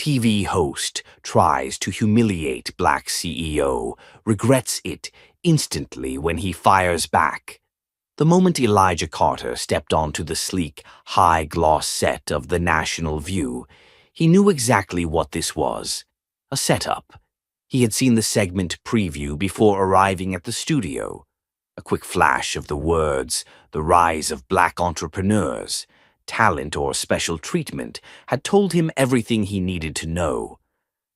TV host tries to humiliate Black CEO, regrets it instantly when he fires back. The moment Elijah Carter stepped onto the sleek, high-gloss set of The National View, he knew exactly what this was. A setup. He had seen the segment preview before arriving at the studio. A quick flash of the words, "The Rise of Black Entrepreneurs," talent or special treatment, had told him everything he needed to know.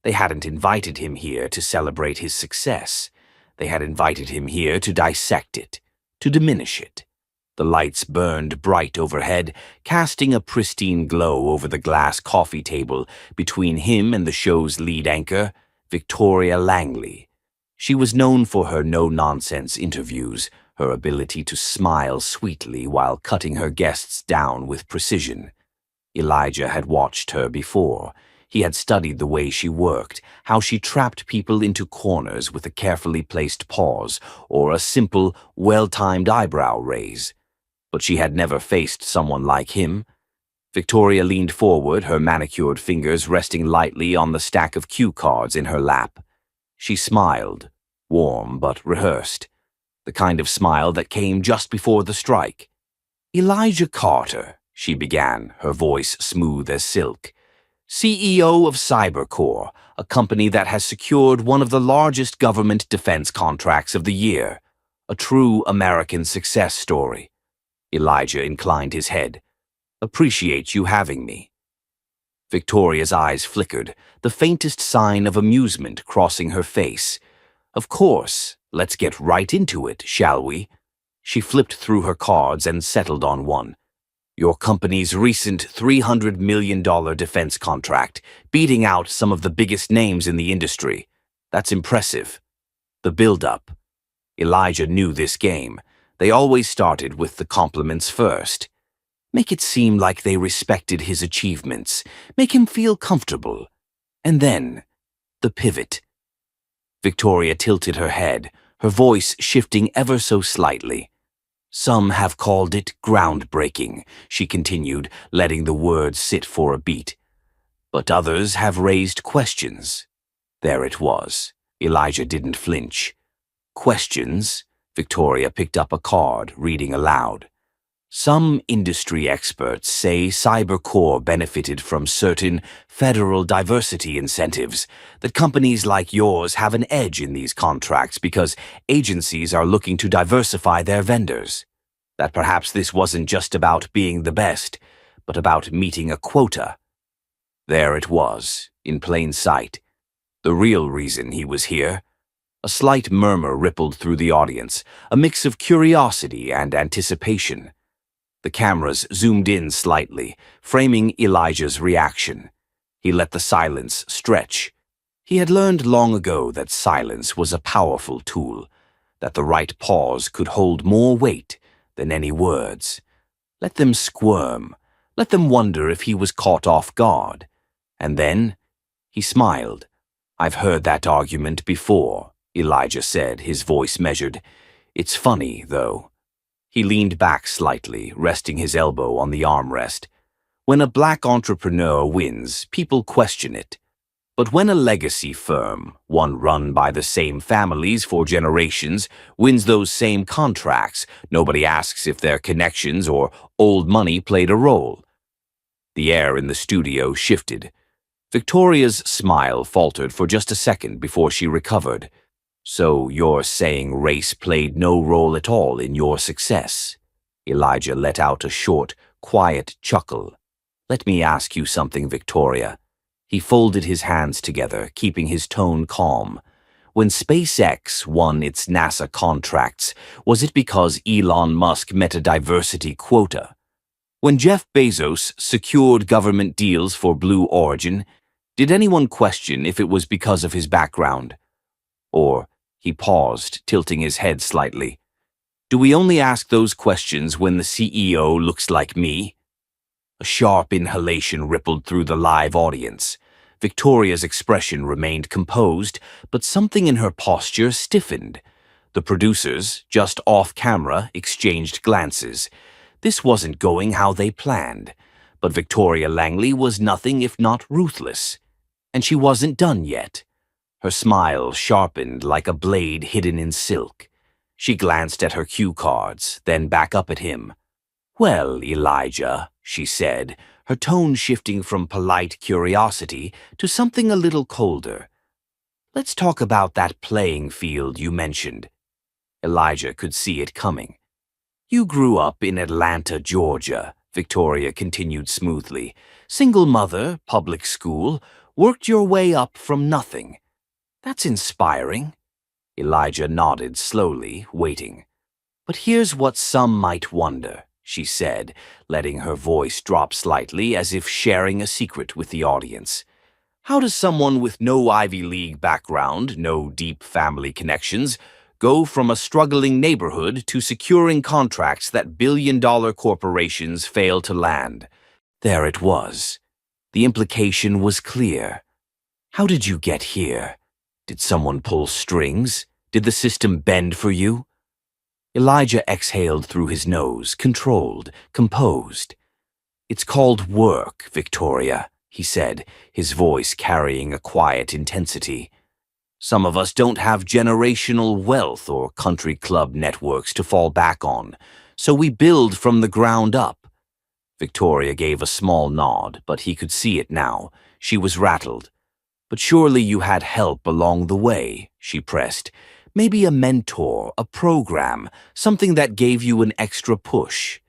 They hadn't invited him here to celebrate his success. They had invited him here to dissect it, to diminish it. The lights burned bright overhead, casting a pristine glow over the glass coffee table between him and the show's lead anchor, Victoria Langley. She was known for her no-nonsense interviews, her ability to smile sweetly while cutting her guests down with precision. Elijah had watched her before. He had studied the way she worked, how she trapped people into corners with a carefully placed pause or a simple, well-timed eyebrow raise. But she had never faced someone like him. Victoria leaned forward, her manicured fingers resting lightly on the stack of cue cards in her lap. She smiled, warm but rehearsed, the kind of smile that came just before the strike. "Elijah Carter," she began, her voice smooth as silk, "CEO of CyberCorp, a company that has secured one of the largest government defense contracts of the year. A true American success story." Elijah inclined his head. "Appreciate you having me." Victoria's eyes flickered, the faintest sign of amusement crossing her face. "Of course, let's get right into it, shall we?" She flipped through her cards and settled on one. "Your company's recent $300 million defense contract, beating out some of the biggest names in the industry. That's impressive." The build-up. Elijah knew this game. They always started with the compliments first. Make it seem like they respected his achievements. Make him feel comfortable. And then, the pivot. Victoria tilted her head, her voice shifting ever so slightly. "Some have called it groundbreaking," she continued, letting the words sit for a beat. "But others have raised questions." There it was. Elijah didn't flinch. "Questions?" Victoria picked up a card, reading aloud. "Some industry experts say CyberCorp benefited from certain federal diversity incentives, that companies like yours have an edge in these contracts because agencies are looking to diversify their vendors. That perhaps this wasn't just about being the best, but about meeting a quota." There it was, in plain sight. The real reason he was here. A slight murmur rippled through the audience, a mix of curiosity and anticipation. The cameras zoomed in slightly, framing Elijah's reaction. He let the silence stretch. He had learned long ago that silence was a powerful tool, that the right pause could hold more weight than any words. Let them squirm. Let them wonder if he was caught off guard. And then he smiled. "I've heard that argument before," Elijah said, his voice measured. "It's funny, though." He leaned back slightly, resting his elbow on the armrest. "When a black entrepreneur wins, people question it. But when a legacy firm, one run by the same families for generations, wins those same contracts, nobody asks if their connections or old money played a role." The air in the studio shifted. Victoria's smile faltered for just a second before she recovered. "So you're saying race played no role at all in your success?" Elijah let out a short, quiet chuckle. "Let me ask you something, Victoria." He folded his hands together, keeping his tone calm. "When SpaceX won its NASA contracts, was it because Elon Musk met a diversity quota? When Jeff Bezos secured government deals for Blue Origin, did anyone question if it was because of his background? Or," he paused, tilting his head slightly, "do we only ask those questions when the CEO looks like me?" A sharp inhalation rippled through the live audience. Victoria's expression remained composed, but something in her posture stiffened. The producers, just off camera, exchanged glances. This wasn't going how they planned, but Victoria Langley was nothing if not ruthless. And she wasn't done yet. Her smile sharpened like a blade hidden in silk. She glanced at her cue cards, then back up at him. "Well, Elijah," she said, her tone shifting from polite curiosity to something a little colder. "Let's talk about that playing field you mentioned." Elijah could see it coming. "You grew up in Atlanta, Georgia," Victoria continued smoothly. "Single mother, public school, worked your way up from nothing. That's inspiring." Elijah nodded slowly, waiting. "But here's what some might wonder," she said, letting her voice drop slightly as if sharing a secret with the audience. "How does someone with no Ivy League background, no deep family connections, go from a struggling neighborhood to securing contracts that billion-dollar corporations fail to land?" There it was. The implication was clear. "How did you get here? Did someone pull strings? Did the system bend for you?" Elijah exhaled through his nose, controlled, composed. "It's called work, Victoria," he said, his voice carrying a quiet intensity. "Some of us don't have generational wealth or country club networks to fall back on, so we build from the ground up." Victoria gave a small nod, but he could see it now. She was rattled. "But surely you had help along the way," she pressed. "Maybe a mentor, a program, something that gave you an extra push."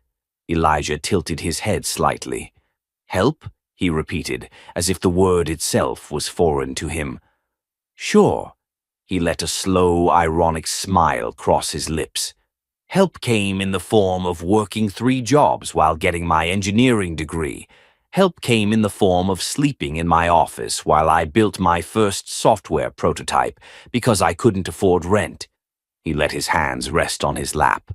Elijah tilted his head slightly. "Help?" he repeated, as if the word itself was foreign to him. "Sure." He let a slow, ironic smile cross his lips. "Help came in the form of working 3 jobs while getting my engineering degree. Help came in the form of sleeping in my office while I built my first software prototype because I couldn't afford rent." He let his hands rest on his lap.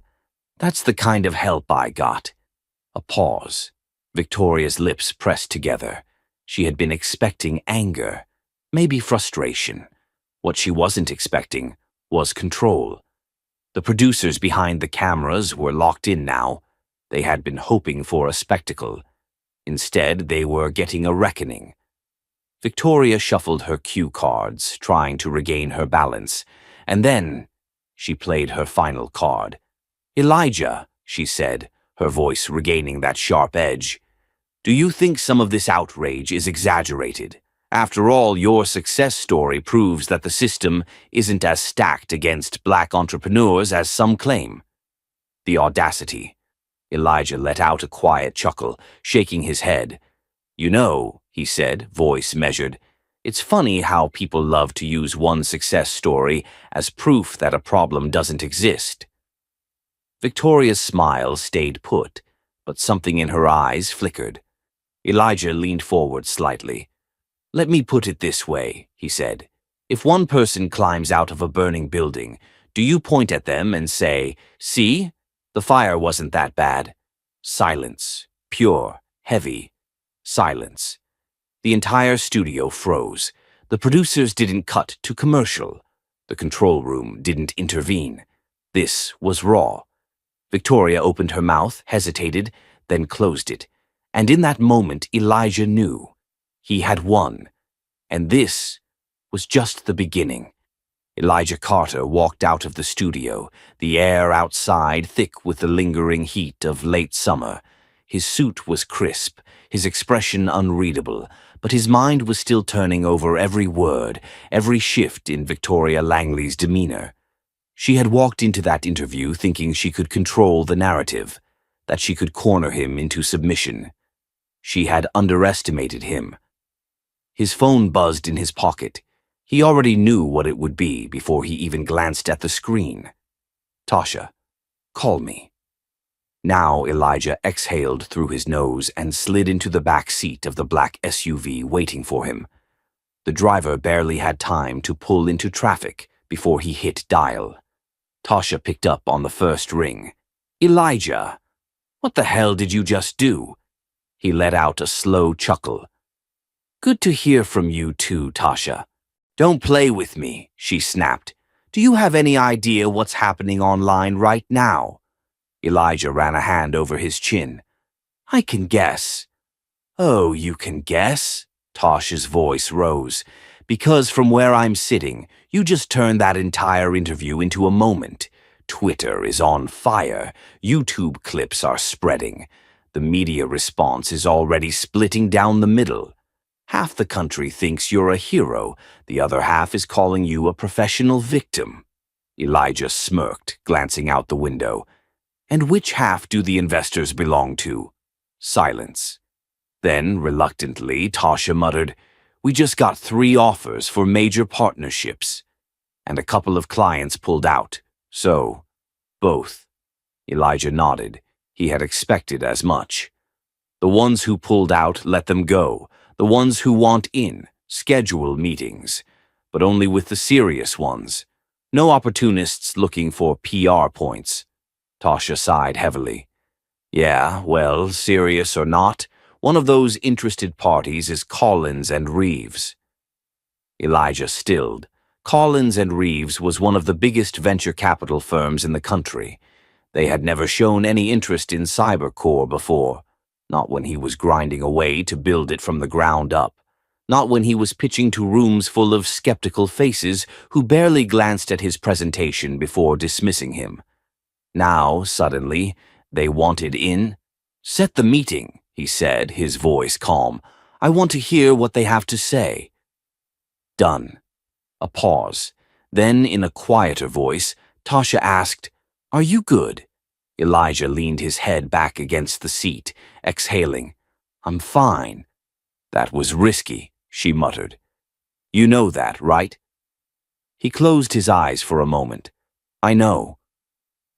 "That's the kind of help I got." A pause. Victoria's lips pressed together. She had been expecting anger, maybe frustration. What she wasn't expecting was control. The producers behind the cameras were locked in now. They had been hoping for a spectacle. Instead, they were getting a reckoning. Victoria shuffled her cue cards, trying to regain her balance, and then she played her final card. "Elijah," she said, her voice regaining that sharp edge, "do you think some of this outrage is exaggerated? After all, your success story proves that the system isn't as stacked against black entrepreneurs as some claim." The audacity. Elijah let out a quiet chuckle, shaking his head. "You know," he said, voice measured, "it's funny how people love to use one success story as proof that a problem doesn't exist." Victoria's smile stayed put, but something in her eyes flickered. Elijah leaned forward slightly. "Let me put it this way," he said. "If one person climbs out of a burning building, do you point at them and say, 'See? The fire wasn't that bad'?" Silence. Pure, heavy. Silence. The entire studio froze. The producers didn't cut to commercial. The control room didn't intervene. This was raw. Victoria opened her mouth, hesitated, then closed it. And in that moment, Elijah knew. He had won. And this was just the beginning. Elijah Carter walked out of the studio, the air outside thick with the lingering heat of late summer. His suit was crisp, his expression unreadable, but his mind was still turning over every word, every shift in Victoria Langley's demeanor. She had walked into that interview thinking she could control the narrative, that she could corner him into submission. She had underestimated him. His phone buzzed in his pocket. He already knew what it would be before he even glanced at the screen. "Tasha, call me." Now Elijah exhaled through his nose and slid into the back seat of the black SUV waiting for him. The driver barely had time to pull into traffic before he hit dial. Tasha picked up on the first ring. "Elijah, what the hell did you just do?" He let out a slow chuckle. "Good to hear from you too, Tasha." "Don't play with me," she snapped. "Do you have any idea what's happening online right now?" Elijah ran a hand over his chin. "I can guess." "Oh, you can guess?" Tosh's voice rose. Because from where I'm sitting, you just turned that entire interview into a moment. Twitter is on fire. YouTube clips are spreading. The media response is already splitting down the middle. Half the country thinks you're a hero. The other half is calling you a professional victim. Elijah smirked, glancing out the window. And which half do the investors belong to? Silence. Then, reluctantly, Tasha muttered, We just got 3 offers for major partnerships. And a couple of clients pulled out. So, both. Elijah nodded. He had expected as much. The ones who pulled out, let them go. The ones who want in, schedule meetings. But only with the serious ones. No opportunists looking for PR points. Tasha sighed heavily. Yeah, well, serious or not, one of those interested parties is Collins and Reeves. Elijah stilled. Collins and Reeves was one of the biggest venture capital firms in the country. They had never shown any interest in cybercore before. Not when he was grinding away to build it from the ground up. Not when he was pitching to rooms full of skeptical faces who barely glanced at his presentation before dismissing him. Now, suddenly, they wanted in. Set the meeting, he said, his voice calm. I want to hear what they have to say. Done. A pause. Then, in a quieter voice, Tasha asked, Are you good? Elijah leaned his head back against the seat, exhaling. I'm fine. That was risky, she muttered. You know that, right? He closed his eyes for a moment. I know.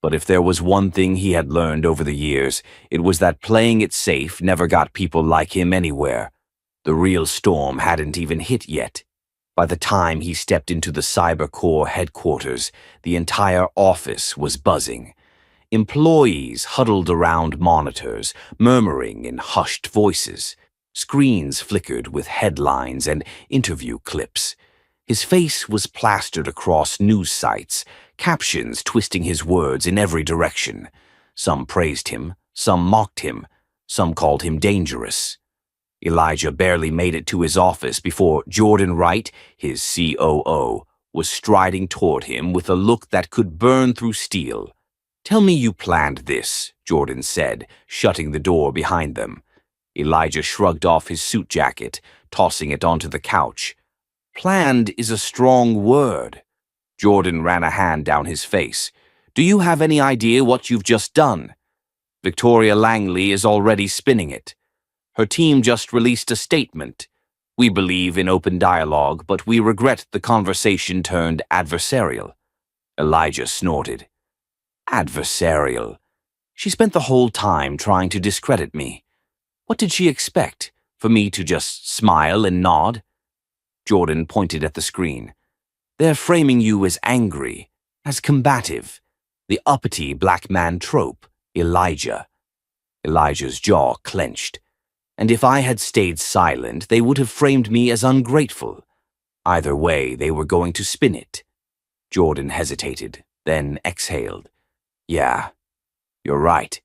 But if there was one thing he had learned over the years, it was that playing it safe never got people like him anywhere. The real storm hadn't even hit yet. By the time he stepped into the CyberCore headquarters, the entire office was buzzing. Employees huddled around monitors, murmuring in hushed voices. Screens flickered with headlines and interview clips. His face was plastered across news sites, captions twisting his words in every direction. Some praised him, some mocked him, some called him dangerous. Elijah barely made it to his office before Jordan Wright, his COO, was striding toward him with a look that could burn through steel. Tell me you planned this, Jordan said, shutting the door behind them. Elijah shrugged off his suit jacket, tossing it onto the couch. Planned is a strong word. Jordan ran a hand down his face. Do you have any idea what you've just done? Victoria Langley is already spinning it. Her team just released a statement. We believe in open dialogue, but we regret the conversation turned adversarial. Elijah snorted. Adversarial. She spent the whole time trying to discredit me. What did she expect? For me to just smile and nod? Jordan pointed at the screen. They're framing you as angry, as combative. The uppity black man trope, Elijah. Elijah's jaw clenched. And if I had stayed silent, they would have framed me as ungrateful. Either way, they were going to spin it. Jordan hesitated, then exhaled. Yeah, you're right.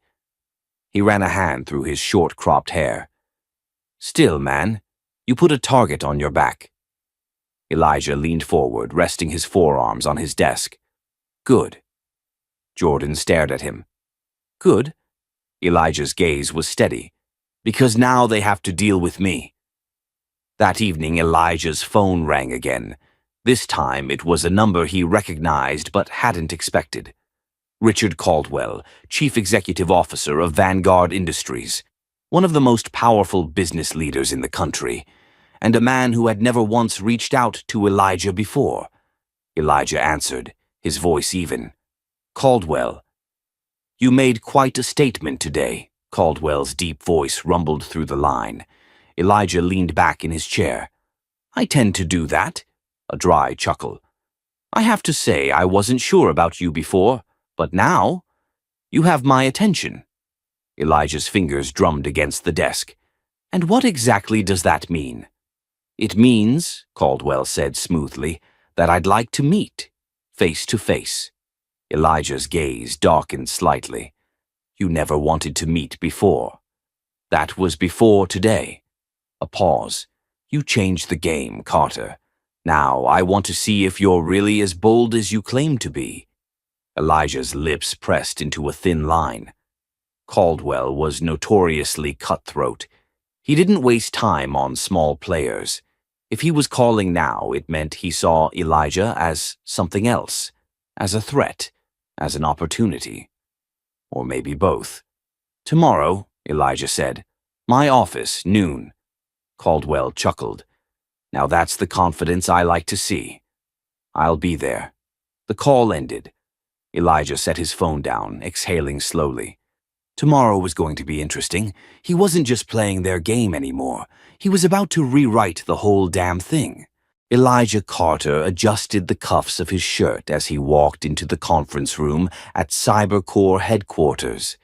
He ran a hand through his short-cropped hair. Still, man, you put a target on your back. Elijah leaned forward, resting his forearms on his desk. Good. Jordan stared at him. Good? Elijah's gaze was steady. Because now they have to deal with me. That evening, Elijah's phone rang again. This time, it was a number he recognized but hadn't expected. Richard Caldwell, Chief Executive Officer of Vanguard Industries, one of the most powerful business leaders in the country, and a man who had never once reached out to Elijah before. Elijah answered, his voice even. Caldwell. You made quite a statement today, Caldwell's deep voice rumbled through the line. Elijah leaned back in his chair. I tend to do that. A dry chuckle. I have to say I wasn't sure about you before. But now, you have my attention. Elijah's fingers drummed against the desk. And what exactly does that mean? It means, Caldwell said smoothly, that I'd like to meet, face to face. Elijah's gaze darkened slightly. You never wanted to meet before. That was before today. A pause. You changed the game, Carter. Now, I want to see if you're really as bold as you claim to be." Elijah's lips pressed into a thin line. Caldwell was notoriously cutthroat. He didn't waste time on small players. If he was calling now, it meant he saw Elijah as something else, as a threat, as an opportunity. Or maybe both. "Tomorrow," Elijah said. "My office, noon." Caldwell chuckled. "Now that's the confidence I like to see. I'll be there." The call ended. Elijah set his phone down, exhaling slowly. Tomorrow was going to be interesting. He wasn't just playing their game anymore. He was about to rewrite the whole damn thing. Elijah Carter adjusted the cuffs of his shirt as he walked into the conference room at CyberCore headquarters.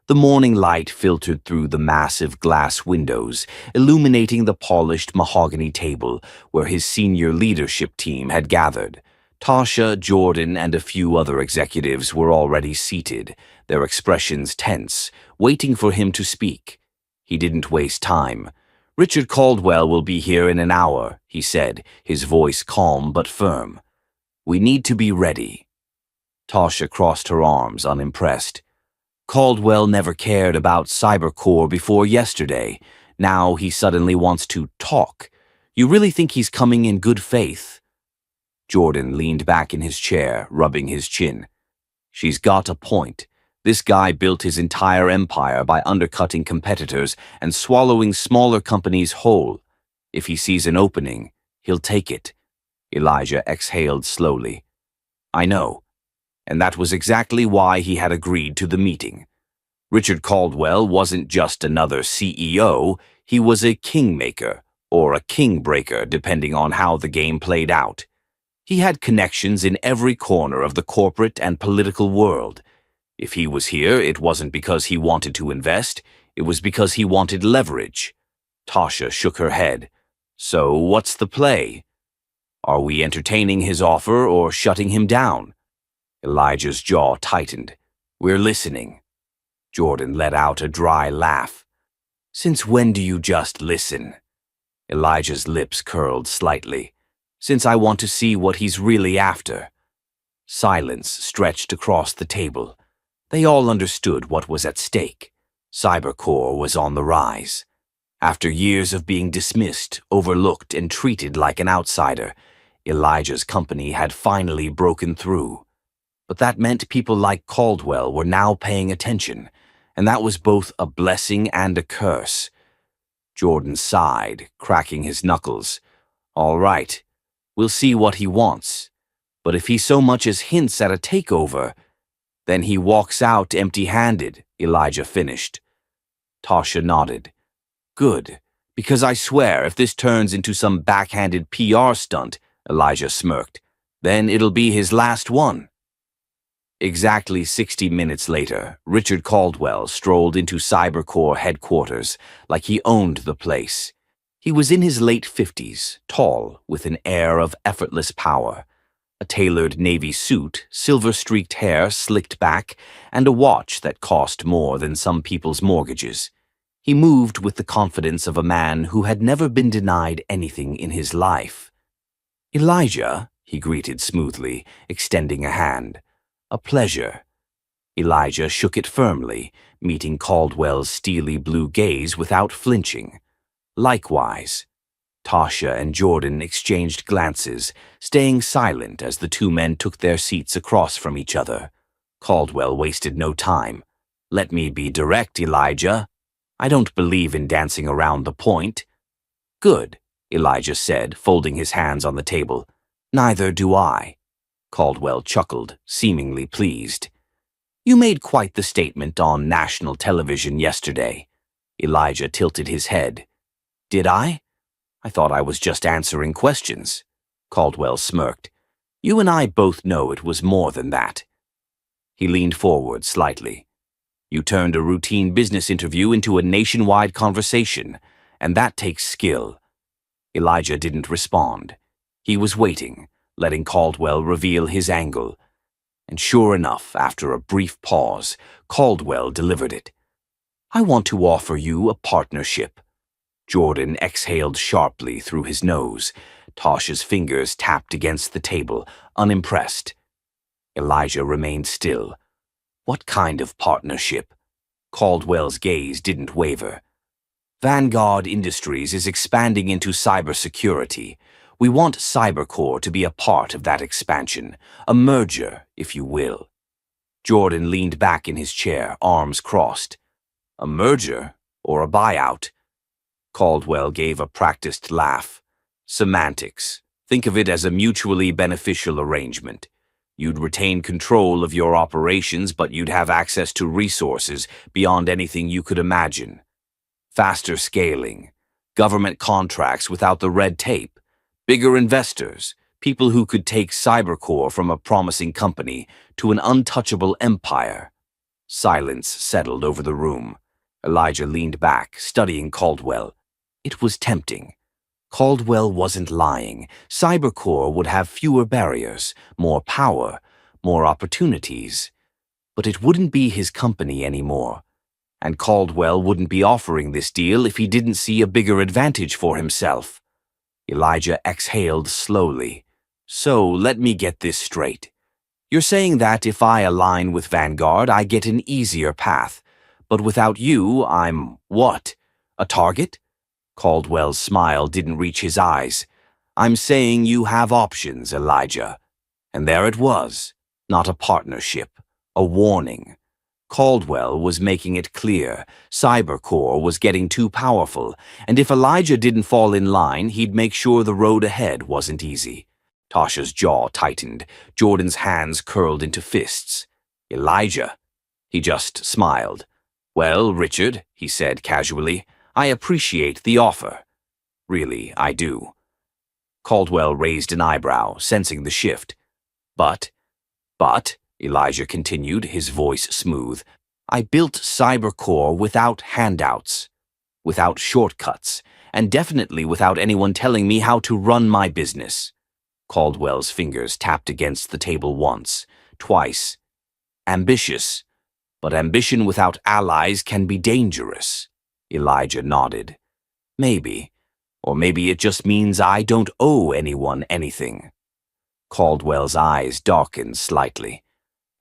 The morning light filtered through the massive glass windows, illuminating the polished mahogany table where his senior leadership team had gathered. Tasha, Jordan, and a few other executives were already seated, their expressions tense, waiting for him to speak. He didn't waste time. "Richard Caldwell will be here in an hour," he said, his voice calm but firm. "We need to be ready." Tasha crossed her arms, unimpressed. Caldwell never cared about CyberCore before yesterday. Now he suddenly wants to talk. You really think he's coming in good faith? Jordan leaned back in his chair, rubbing his chin. "She's got a point. This guy built his entire empire by undercutting competitors and swallowing smaller companies whole. If he sees an opening, he'll take it." Elijah exhaled slowly. "I know. And that was exactly why he had agreed to the meeting. Richard Caldwell wasn't just another CEO, he was a kingmaker, or a kingbreaker depending on how the game played out. He had connections in every corner of the corporate and political world. If he was here, it wasn't because he wanted to invest, it was because he wanted leverage." Tasha shook her head. "So what's the play? Are we entertaining his offer or shutting him down?" Elijah's jaw tightened. "We're listening." Jordan let out a dry laugh. "Since when do you just listen?" Elijah's lips curled slightly. "Since I want to see what he's really after." Silence stretched across the table. They all understood what was at stake. CyberCore was on the rise. After years of being dismissed, overlooked, and treated like an outsider, Elijah's company had finally broken through. But that meant people like Caldwell were now paying attention, and that was both a blessing and a curse. Jordan sighed, cracking his knuckles. "All right. We'll see what he wants. But if he so much as hints at a takeover, then he walks out empty-handed," Elijah finished. Tasha nodded. "Good, because I swear if this turns into some backhanded PR stunt," Elijah smirked, "then it'll be his last one." Exactly 60 minutes later, Richard Caldwell strolled into CyberCore headquarters like he owned the place. He was in his late 50s, tall, with an air of effortless power. A tailored navy suit, silver-streaked hair slicked back, and a watch that cost more than some people's mortgages. He moved with the confidence of a man who had never been denied anything in his life. "Elijah," he greeted smoothly, extending a hand. "A pleasure." Elijah shook it firmly, meeting Caldwell's steely blue gaze without flinching. "Likewise." Tasha and Jordan exchanged glances, staying silent as the two men took their seats across from each other. Caldwell wasted no time. "Let me be direct, Elijah. I don't believe in dancing around the point." "Good," Elijah said, folding his hands on the table. "Neither do I." Caldwell chuckled, seemingly pleased. "You made quite the statement on national television yesterday." Elijah tilted his head. "Did I? I thought I was just answering questions." Caldwell smirked. "You and I both know it was more than that." He leaned forward slightly. "You turned a routine business interview into a nationwide conversation, and that takes skill." Elijah didn't respond. He was waiting, letting Caldwell reveal his angle. And sure enough, after a brief pause, Caldwell delivered it. "I want to offer you a partnership." Jordan exhaled sharply through his nose. Tasha's fingers tapped against the table, unimpressed. Elijah remained still. What kind of partnership? Caldwell's gaze didn't waver. Vanguard Industries is expanding into cybersecurity. We want Cybercore to be a part of that expansion, a merger, if you will. Jordan leaned back in his chair, arms crossed. A merger or a buyout? Caldwell gave a practiced laugh. Semantics. Think of it as a mutually beneficial arrangement. You'd retain control of your operations, but you'd have access to resources beyond anything you could imagine. Faster scaling, government contracts without the red tape, bigger investors, people who could take Cybercore from a promising company to an untouchable empire. Silence settled over the room. Elijah leaned back, studying Caldwell. It was tempting. Caldwell wasn't lying. Cybercore would have fewer barriers, more power, more opportunities. But it wouldn't be his company anymore. And Caldwell wouldn't be offering this deal if he didn't see a bigger advantage for himself. Elijah exhaled slowly. So, let me get this straight. You're saying that if I align with Vanguard, I get an easier path. But without you, I'm what? A target? Caldwell's smile didn't reach his eyes. I'm saying you have options, Elijah. And there it was. Not a partnership. A warning. Caldwell was making it clear. Cybercore was getting too powerful, and if Elijah didn't fall in line, he'd make sure the road ahead wasn't easy. Tasha's jaw tightened. Jordan's hands curled into fists. Elijah. He just smiled. Well, Richard, he said casually, I appreciate the offer. Really, I do. Caldwell raised an eyebrow, sensing the shift. But, Elijah continued, his voice smooth, I built Cybercore without handouts, without shortcuts, and definitely without anyone telling me how to run my business. Caldwell's fingers tapped against the table once, twice. Ambitious, but ambition without allies can be dangerous. Elijah nodded. Maybe, or maybe it just means I don't owe anyone anything. Caldwell's eyes darkened slightly.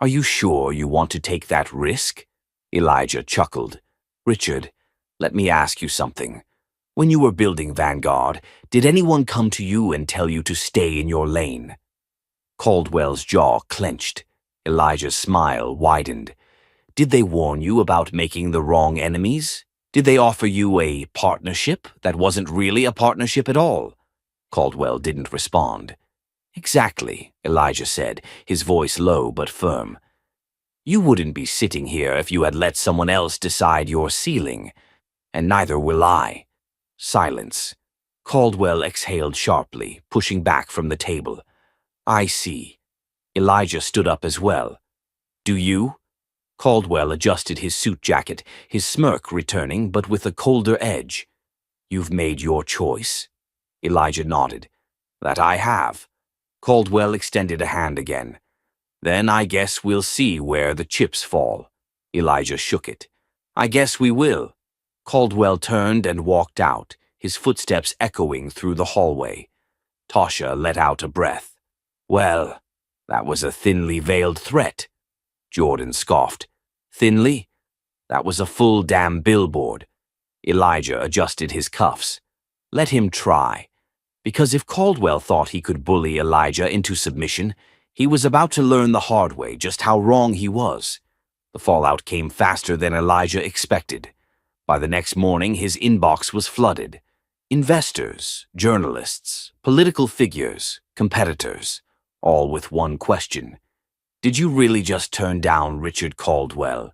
Are you sure you want to take that risk? Elijah chuckled. Richard, let me ask you something. When you were building Vanguard, did anyone come to you and tell you to stay in your lane? Caldwell's jaw clenched. Elijah's smile widened. Did they warn you about making the wrong enemies? Did they offer you a partnership that wasn't really a partnership at all? Caldwell didn't respond. Exactly, Elijah said, his voice low but firm. You wouldn't be sitting here if you had let someone else decide your ceiling, and neither will I. Silence. Caldwell exhaled sharply, pushing back from the table. I see. Elijah stood up as well. Do you? Caldwell adjusted his suit jacket, his smirk returning, but with a colder edge. You've made your choice? Elijah nodded. That I have. Caldwell extended a hand again. Then I guess we'll see where the chips fall. Elijah shook it. I guess we will. Caldwell turned and walked out, his footsteps echoing through the hallway. Tasha let out a breath. Well, that was a thinly veiled threat. Jordan scoffed. Thinly? That was a full damn billboard. Elijah adjusted his cuffs. Let him try. Because if Caldwell thought he could bully Elijah into submission, he was about to learn the hard way just how wrong he was. The fallout came faster than Elijah expected. By the next morning, his inbox was flooded. Investors, journalists, political figures, competitors, all with one question. Did you really just turn down Richard Caldwell?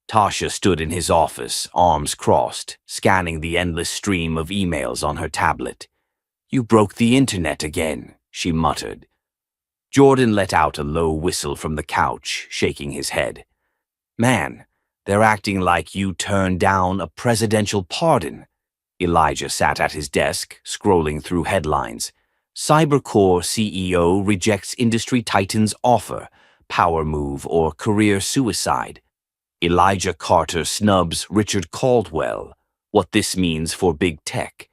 Tasha stood in his office, arms crossed, scanning the endless stream of emails on her tablet. You broke the internet again, she muttered. Jordan let out a low whistle from the couch, shaking his head. Man, they're acting like you turned down a presidential pardon. Elijah sat at his desk, scrolling through headlines. Cybercore CEO rejects industry titan's offer, power move or career suicide. Elijah Carter snubs Richard Caldwell. what this means for big tech.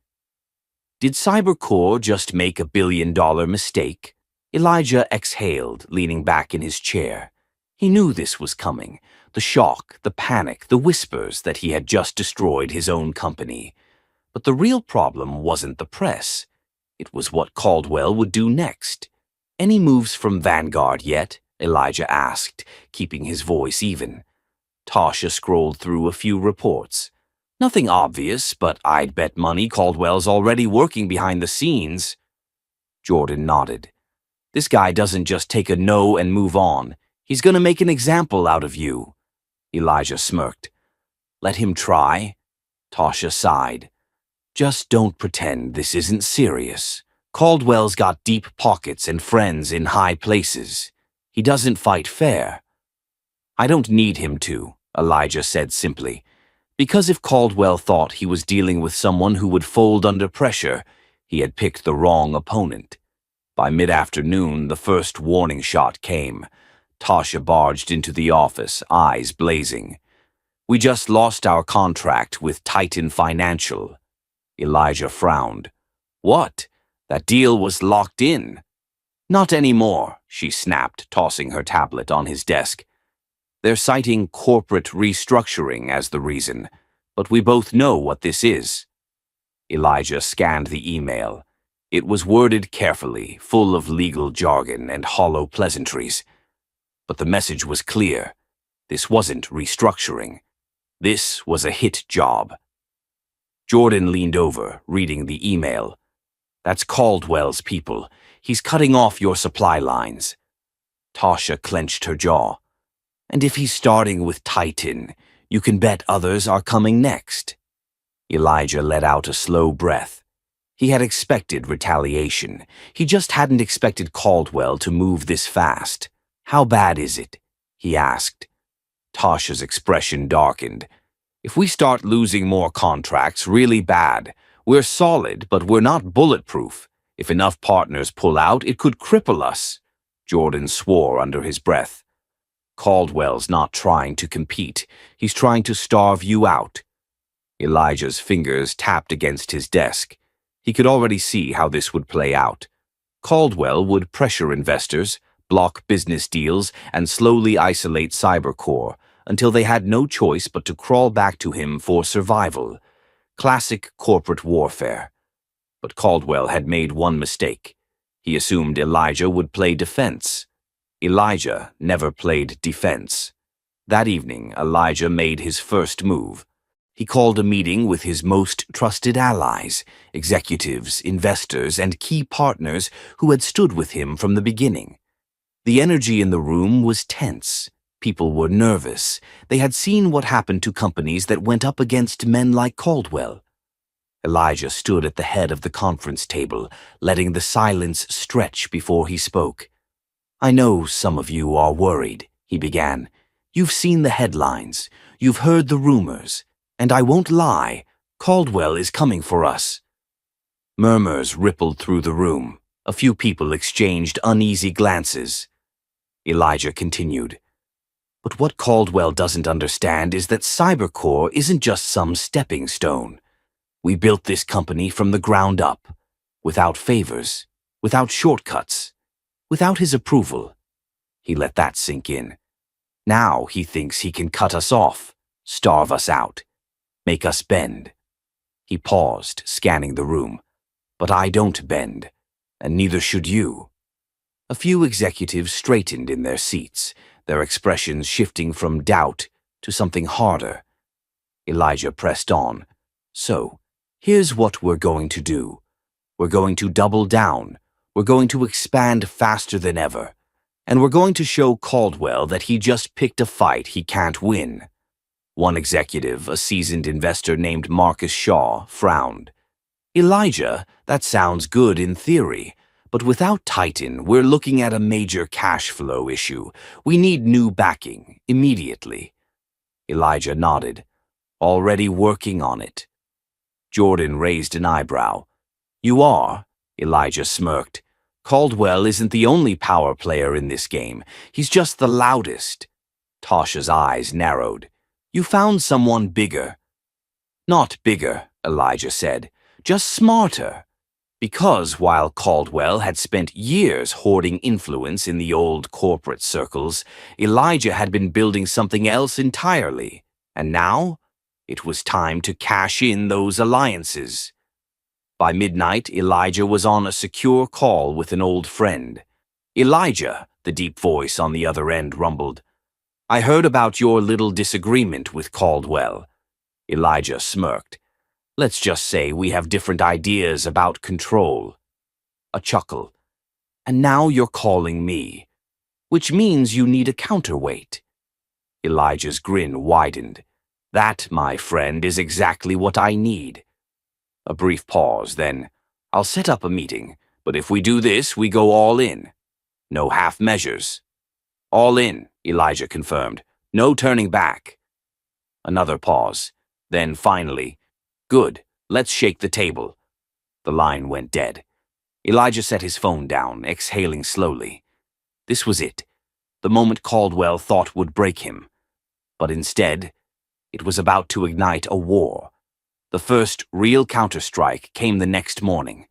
Did Cybercore just make a billion-dollar mistake? Elijah exhaled, leaning back in his chair. He knew this was coming. The shock, the panic, the whispers that he had just destroyed his own company. But the real problem wasn't the press. It was what Caldwell would do next. Any moves from Vanguard yet? Elijah asked, keeping his voice even. Tasha scrolled through a few reports. Nothing obvious, but I'd bet money Caldwell's already working behind the scenes. Jordan nodded. This guy doesn't just take a no and move on. He's going to make an example out of you. Elijah smirked. Let him try. Tasha sighed. Just don't pretend this isn't serious. Caldwell's got deep pockets and friends in high places. He doesn't fight fair. I don't need him to, Elijah said simply. Because if Caldwell thought he was dealing with someone who would fold under pressure, he had picked the wrong opponent. By mid-afternoon, the first warning shot came. Tasha barged into the office, eyes blazing. We just lost our contract with Titan Financial. Elijah frowned. What? That deal was locked in. Not anymore, she snapped, tossing her tablet on his desk. They're citing corporate restructuring as the reason, but we both know what this is. Elijah scanned the email. It was worded carefully, full of legal jargon and hollow pleasantries. But the message was clear. This wasn't restructuring. This was a hit job. Jordan leaned over, reading the email. That's Caldwell's people. He's cutting off your supply lines. Tasha clenched her jaw. And if he's starting with Titan, you can bet others are coming next. Elijah let out a slow breath. He had expected retaliation. He just hadn't expected Caldwell to move this fast. How bad is it? He asked. Tasha's expression darkened. If we start losing more contracts, really bad. We're solid, but we're not bulletproof. If enough partners pull out, it could cripple us. Jordan swore under his breath. Caldwell's not trying to compete. He's trying to starve you out. Elijah's fingers tapped against his desk. He could already see how this would play out. Caldwell would pressure investors, block business deals, and slowly isolate Cybercore until they had no choice but to crawl back to him for survival. Classic corporate warfare. But Caldwell had made one mistake. He assumed Elijah would play defense. Elijah never played defense. That evening, Elijah made his first move. He called a meeting with his most trusted allies, executives, investors, and key partners who had stood with him from the beginning. The energy in the room was tense. People were nervous. They had seen what happened to companies that went up against men like Caldwell. Elijah stood at the head of the conference table, letting the silence stretch before he spoke. I know some of you are worried, he began. You've seen the headlines. You've heard the rumors. And I won't lie, Caldwell is coming for us. Murmurs rippled through the room. A few people exchanged uneasy glances. Elijah continued. But what Caldwell doesn't understand is that Cybercore isn't just some stepping stone. We built this company from the ground up, without favors, without shortcuts, without his approval. He let that sink in. Now he thinks he can cut us off, starve us out. Make us bend. He paused, scanning the room. But I don't bend, and neither should you. A few executives straightened in their seats, their expressions shifting from doubt to something harder. Elijah pressed on. So, here's what we're going to do. We're going to double down. We're going to expand faster than ever. And we're going to show Caldwell that he just picked a fight he can't win. One executive, a seasoned investor named Marcus Shaw, frowned. Elijah, that sounds good in theory, but without Titan, we're looking at a major cash flow issue. We need new backing, immediately. Elijah nodded. Already working on it. Jordan raised an eyebrow. You are? Elijah smirked. Caldwell isn't the only power player in this game. He's just the loudest. Tasha's eyes narrowed. You found someone bigger. Not bigger, Elijah said, just smarter. Because while Caldwell had spent years hoarding influence in the old corporate circles, Elijah had been building something else entirely. And now, it was time to cash in those alliances. By midnight, Elijah was on a secure call with an old friend. "Elijah," the deep voice on the other end rumbled, "I heard about your little disagreement with Caldwell." Elijah smirked. "Let's just say we have different ideas about control." A chuckle. "And now you're calling me, which means you need a counterweight." Elijah's grin widened. "That, my friend, is exactly what I need." A brief pause, then, "I'll set up a meeting, but if we do this, we go all in. No half measures." "All in," Elijah confirmed. "No turning back." Another pause. Then finally, "Good, let's shake the table." The line went dead. Elijah set his phone down, exhaling slowly. This was it, the moment Caldwell thought would break him. But instead, it was about to ignite a war. The first real counterstrike came the next morning.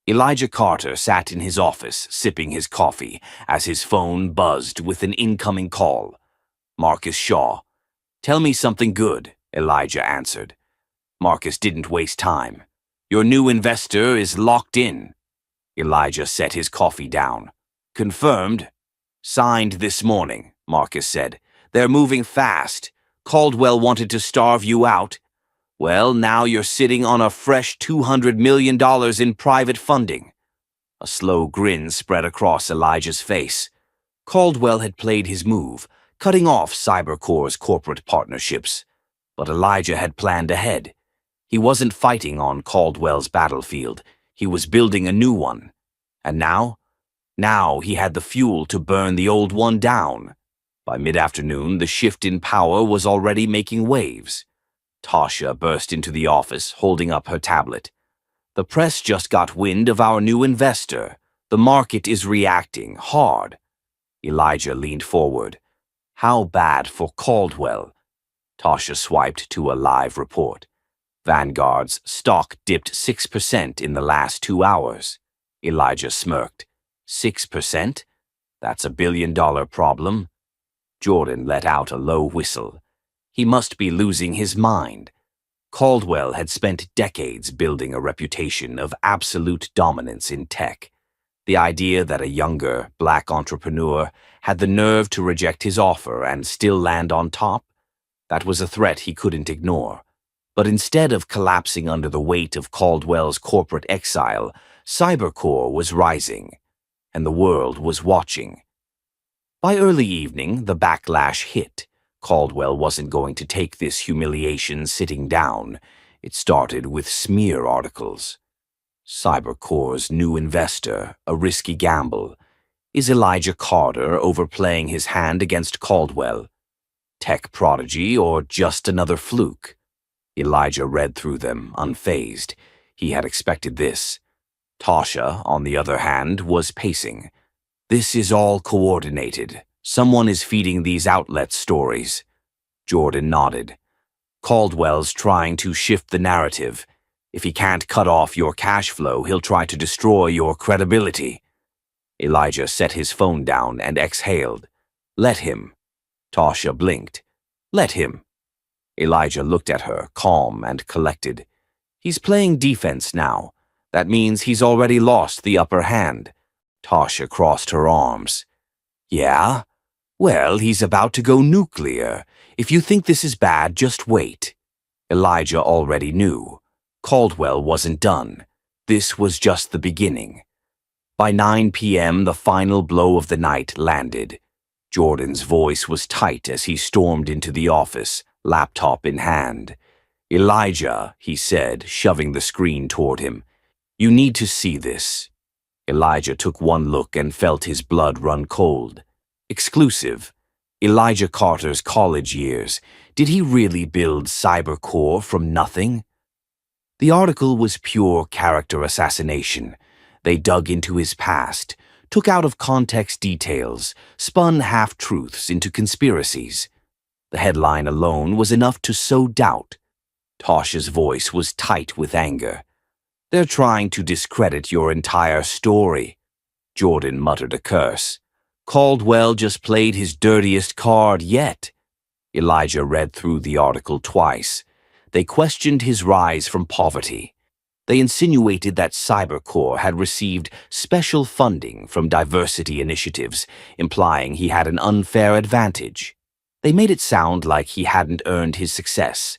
Elijah Carter sat in his office, sipping his coffee, as his phone buzzed with an incoming call. Marcus Shaw. "Tell me something good," Elijah answered. Marcus didn't waste time. "Your new investor is locked in." Elijah set his coffee down. "Confirmed." "Signed this morning," Marcus said. "They're moving fast. Caldwell wanted to starve you out. Well, now you're sitting on a fresh $200 million in private funding." A slow grin spread across Elijah's face. Caldwell had played his move, cutting off Cybercore's corporate partnerships. But Elijah had planned ahead. He wasn't fighting on Caldwell's battlefield. He was building a new one. And now he had the fuel to burn the old one down. By mid-afternoon, the shift in power was already making waves. Tasha burst into the office, holding up her tablet. "The press just got wind of our new investor. The market is reacting hard." Elijah leaned forward. "How bad for Caldwell?" Tasha swiped to a live report. Vanguard's stock dipped 6% in the last 2 hours. Elijah smirked. 6%? That's $1 billion problem. Jordan let out a low whistle. He must be losing his mind. Caldwell had spent decades building a reputation of absolute dominance in tech. The idea that a younger, black entrepreneur had the nerve to reject his offer and still land on top, that was a threat he couldn't ignore. But instead of collapsing under the weight of Caldwell's corporate exile, Cybercore was rising, and the world was watching. By early evening, the backlash hit. Caldwell wasn't going to take this humiliation sitting down. It started with smear articles. Cybercore's new investor, a risky gamble. Is Elijah Carter overplaying his hand against Caldwell? Tech prodigy or just another fluke? Elijah read through them, unfazed. He had expected this. Tasha, on the other hand, was pacing. "This is all coordinated. Someone is feeding these outlets stories." Jordan nodded. "Caldwell's trying to shift the narrative. If he can't cut off your cash flow, he'll try to destroy your credibility." Elijah set his phone down and exhaled. "Let him." Tasha blinked. "Let him." Elijah looked at her, calm and collected. "He's playing defense now. That means he's already lost the upper hand." Tasha crossed her arms. "Yeah? Well, he's about to go nuclear. If you think this is bad, just wait." Elijah already knew. Caldwell wasn't done. This was just the beginning. By 9 p.m., the final blow of the night landed. Jordan's voice was tight as he stormed into the office, laptop in hand. "Elijah," he said, shoving the screen toward him. "You need to see this." Elijah took one look and felt his blood run cold. Exclusive. Elijah Carter's college years. Did he really build Cybercore from nothing? The article was pure character assassination. They dug into his past, took out of context details, spun half-truths into conspiracies. The headline alone was enough to sow doubt. Tasha's voice was tight with anger. "They're trying to discredit your entire story." Jordan muttered a curse. "Caldwell just played his dirtiest card yet." Elijah read through the article twice. They questioned his rise from poverty. They insinuated that Cybercore had received special funding from diversity initiatives, implying he had an unfair advantage. They made it sound like he hadn't earned his success,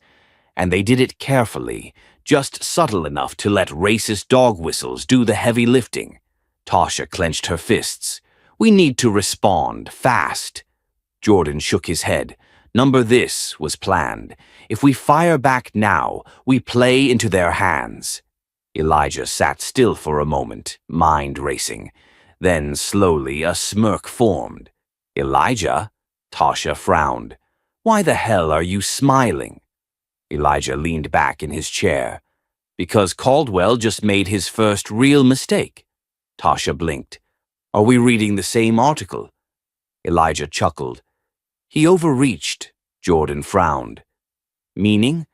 and they did it carefully, just subtle enough to let racist dog whistles do the heavy lifting. Tasha clenched her fists. "We need to respond, fast." Jordan shook his head. "Number this was planned. If we fire back now, we play into their hands." Elijah sat still for a moment, mind racing. Then, slowly, a smirk formed. "Elijah?" Tasha frowned. "Why the hell are you smiling?" Elijah leaned back in his chair. "Because Caldwell just made his first real mistake." Tasha blinked. "Are we reading the same article?" Elijah chuckled. "He overreached," Jordan frowned. "Meaning?"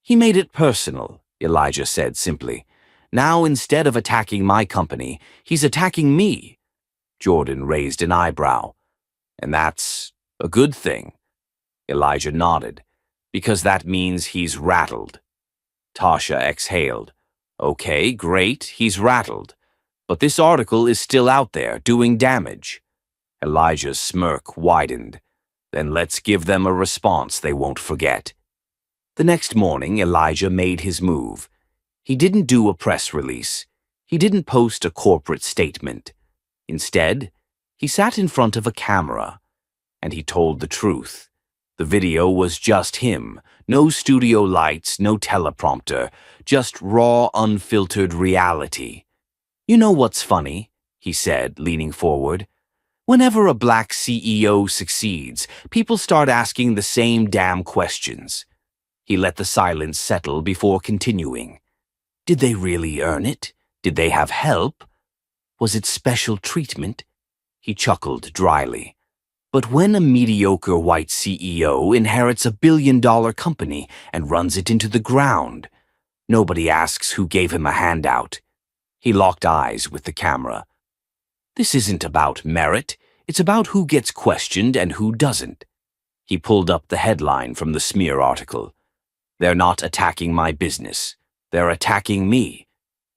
"He made it personal," Elijah said simply. "Now, instead of attacking my company, he's attacking me." Jordan raised an eyebrow. "And that's a good thing." Elijah nodded. "Because that means he's rattled." Tasha exhaled. "Okay, great, he's rattled. But this article is still out there, doing damage." Elijah's smirk widened. "Then let's give them a response they won't forget." The next morning, Elijah made his move. He didn't do a press release. He didn't post a corporate statement. Instead, he sat in front of a camera, and he told the truth. The video was just him. No studio lights, no teleprompter, just raw, unfiltered reality. "You know what's funny?" he said, leaning forward. "Whenever a black CEO succeeds, people start asking the same damn questions." He let the silence settle before continuing. Did they really earn it? Did they have help? Was it special treatment? He chuckled dryly. But when a mediocre white CEO inherits a billion-dollar company and runs it into the ground, nobody asks who gave him a handout. He locked eyes with the camera. "This isn't about merit. It's about who gets questioned and who doesn't." He pulled up the headline from the smear article. "They're not attacking my business. They're attacking me.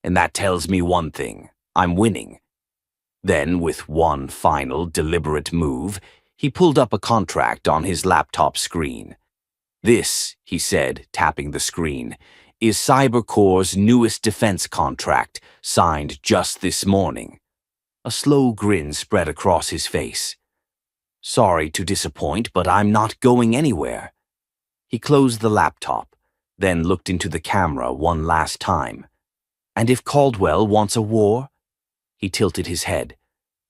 And that tells me one thing. I'm winning." Then, with one final, deliberate move, he pulled up a contract on his laptop screen. "This," he said, tapping the screen, "is Cybercore's newest defense contract, signed just this morning." A slow grin spread across his face. "Sorry to disappoint, but I'm not going anywhere." He closed the laptop, then looked into the camera one last time. "And if Caldwell wants a war?" He tilted his head.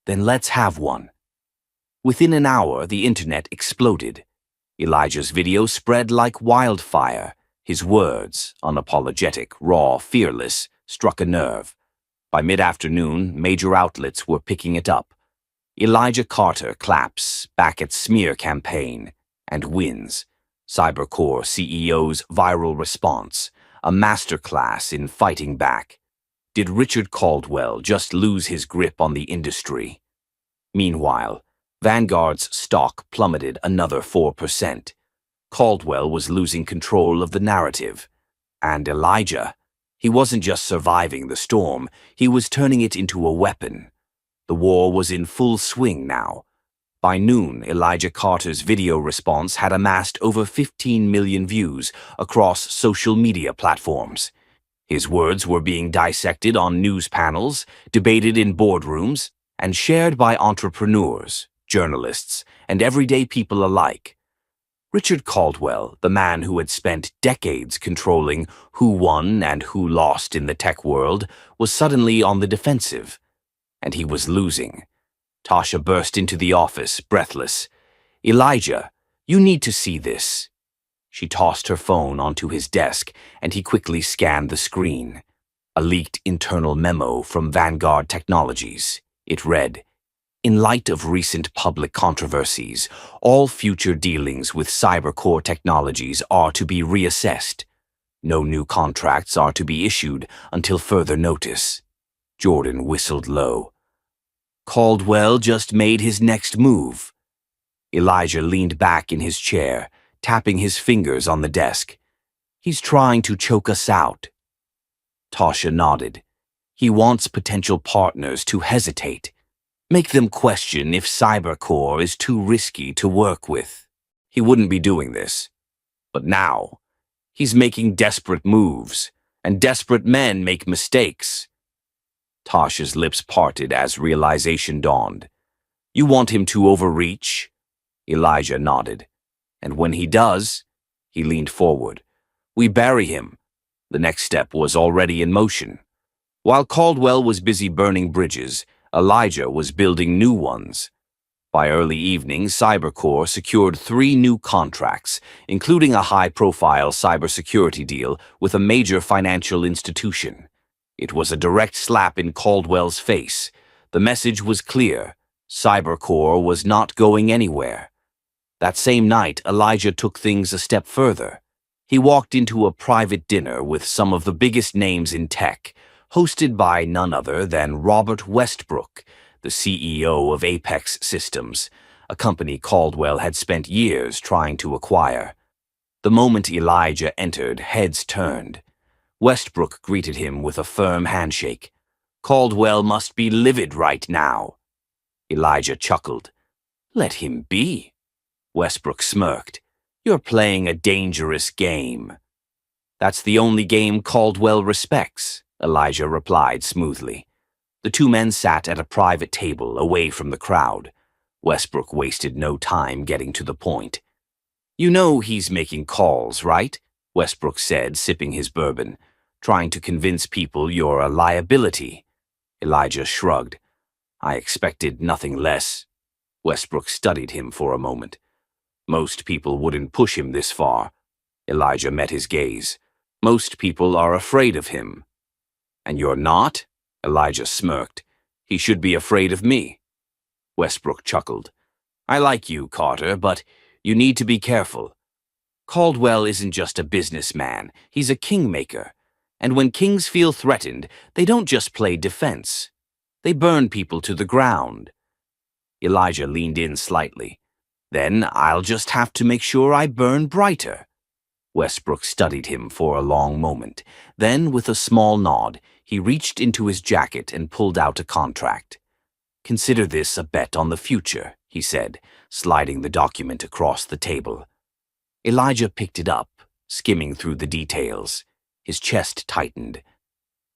"Then let's have one." Within an hour, the internet exploded. Elijah's video spread like wildfire. His words, unapologetic, raw, fearless, struck a nerve. By mid-afternoon, major outlets were picking it up. Elijah Carter claps back at smear campaign and wins. Cybercore CEO's viral response, a masterclass in fighting back. Did Richard Caldwell just lose his grip on the industry? Meanwhile, Vanguard's stock plummeted another 4%. Caldwell was losing control of the narrative. And Elijah, he wasn't just surviving the storm, he was turning it into a weapon. The war was in full swing now. By noon, Elijah Carter's video response had amassed over 15 million views across social media platforms. His words were being dissected on news panels, debated in boardrooms, and shared by entrepreneurs, journalists, and everyday people alike. Richard Caldwell, the man who had spent decades controlling who won and who lost in the tech world, was suddenly on the defensive. And he was losing. Tasha burst into the office, breathless. "Elijah, you need to see this." She tossed her phone onto his desk, and he quickly scanned the screen. A leaked internal memo from Vanguard Technologies. It read, "In light of recent public controversies, all future dealings with Cybercore Technologies are to be reassessed. No new contracts are to be issued until further notice. Jordan whistled low. Caldwell just made his next move. Elijah leaned back in his chair, tapping his fingers on the desk. He's trying to choke us out. Tasha nodded. He wants potential partners to hesitate. Make them question if Cybercore is too risky to work with. He wouldn't be doing this. But now, he's making desperate moves, and desperate men make mistakes. Tasha's lips parted as realization dawned. You want him to overreach? Elijah nodded. And when he does, he leaned forward. We bury him. The next step was already in motion. While Caldwell was busy burning bridges, Elijah was building new ones. By early evening, Cybercore secured 3 new contracts, including a high-profile cybersecurity deal with a major financial institution. It was a direct slap in Caldwell's face. The message was clear. Cybercore was not going anywhere. That same night, Elijah took things a step further. He walked into a private dinner with some of the biggest names in tech, hosted by none other than Robert Westbrook, the CEO of Apex Systems, a company Caldwell had spent years trying to acquire. The moment Elijah entered, heads turned. Westbrook greeted him with a firm handshake. Caldwell must be livid right now. Elijah chuckled. Let him be. Westbrook smirked. You're playing a dangerous game. That's the only game Caldwell respects, Elijah replied smoothly. The 2 men sat at a private table away from the crowd. Westbrook wasted no time getting to the point. You know he's making calls, right? Westbrook said, sipping his bourbon, trying to convince people you're a liability. Elijah shrugged. I expected nothing less. Westbrook studied him for a moment. Most people wouldn't push him this far. Elijah met his gaze. Most people are afraid of him. And you're not? Elijah smirked. He should be afraid of me. Westbrook chuckled. I like you, Carter, but you need to be careful. Caldwell isn't just a businessman. He's a kingmaker. And when kings feel threatened, they don't just play defense. They burn people to the ground. Elijah leaned in slightly. Then I'll just have to make sure I burn brighter. Westbrook studied him for a long moment. Then, with a small nod, he reached into his jacket and pulled out a contract. Consider this a bet on the future, he said, sliding the document across the table. Elijah picked it up, skimming through the details. His chest tightened.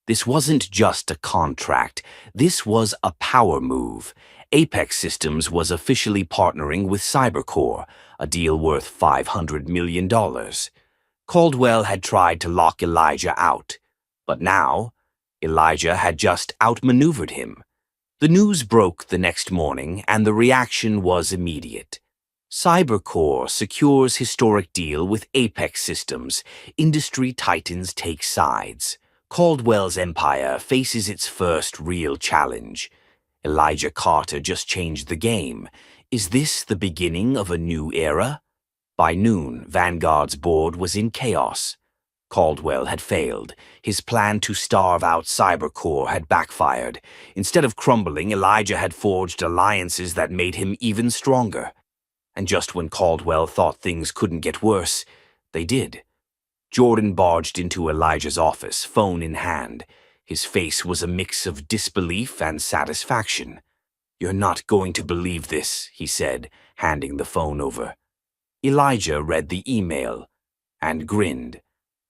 This wasn't just a contract. This was a power move. Apex Systems was officially partnering with Cybercore, a deal worth $500 million. Caldwell had tried to lock Elijah out, but now Elijah had just outmaneuvered him. The news broke the next morning, and the reaction was immediate. Cybercore secures historic deal with Apex Systems. Industry titans take sides. Caldwell's empire faces its first real challenge. Elijah Carter just changed the game. Is this the beginning of a new era? By noon, Vanguard's board was in chaos. Caldwell had failed. His plan to starve out Cybercore had backfired. Instead of crumbling, Elijah had forged alliances that made him even stronger. And just when Caldwell thought things couldn't get worse, they did. Jordan barged into Elijah's office, phone in hand. His face was a mix of disbelief and satisfaction. You're not going to believe this, he said, handing the phone over. Elijah read the email and grinned.